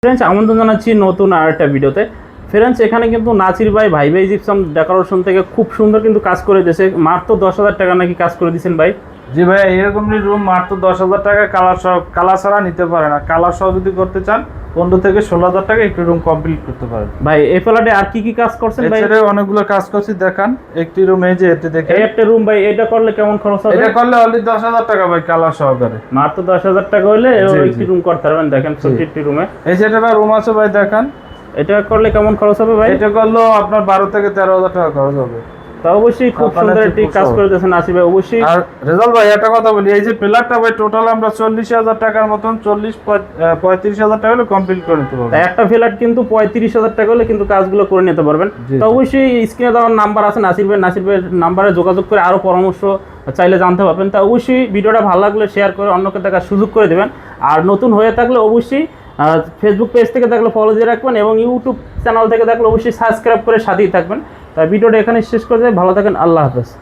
Friends আমন্ত্রণ জানাচ্ছি নতুন আর একটা ভিডিওতে। ফ্রেন্ডস এখানে কিন্তু নাসির ভাই ভাই ভাই জিপসাম ডেকোরেশন থেকে খুব সুন্দর কিন্তু কাজ করে দিয়েছে। মাত্র 10,000 টাকা নাকি কাজ করে দিয়েছেন ভাই? জি ভাই, এরকমই রুম মাত্র 10,000 টাকা। কালার ছাড়া নিতে পারে না। কালার সহ যদি করতে চান 15 থেকে 16,000 টাকা একটি রুম কমপ্লিট করতে পারেন। ভাই এই ফ্ল্যাটে আর কি কাজ করছেন ভাই? এছাড়া অনেকগুলো কাজ করছি, দেখান। একটি রুম এই যে এতে দেখেন, এই একটা রুম ভাই, এটা করলে কেমন খরচ হবে? এটা করলে অলরেডি 10,000 টাকা ভাই, কালার সহকারে। মাত্র 10,000 টাকা হলে জি, একটি জি। রুম করতে পারবেন। দেখেন ছোট্ট একটি রুমে এই যে এটা রুম আছে ভাই, দেখান। এটা করলে কেমন খরচ হবে ভাই? এটা করলেও আপনার 12 থেকে 13,000 টাকা খরচ হবে। তা অবশ্যই খুব আপনার সুন্দর হচ্ছে একটি খুব কাজ সহজ। করে দিয়েছেন নাসির ভাই, অবশ্যই। আর রেজাল্ট ভাই একটা কথা বলি, এই যে পিলারটা ভাই টোটাল আমরা 40,000 টাকার মতন 35,000 টাকা হলে কমপ্লিট করে নিতে পারবো। তা একটা ফ্ল্যাট কিন্তু 35,000 টাকা হলে কিন্তু কাজগুলো করে নিতে পারবেন। জি, তো জি। অবশ্যই স্ক্রিনে দেওয়ার নাম্বার আছে নাসির ভাইয়ের নাম্বারে যোগাযোগ করে আরও পরামর্শ চাইলে জানতে পারবেন। তা অবশ্যই ভিডিওটা ভালো লাগলে শেয়ার করে অন্যকে দেখার সুযোগ করে দেবেন। আর নতুন হয়ে থাকলে অবশ্যই ফেসবুক পেজ থেকে দেখলে ফলো দিয়ে রাখবেন এবং ইউটিউব চ্যানেল থেকে দেখলে অবশ্যই সাবস্ক্রাইব করে সাথেই থাকবেন। তাই ভিডিওটা এখানে শেষ করে দেয়। ভালো থাকেন, আল্লাহ হাফেজ।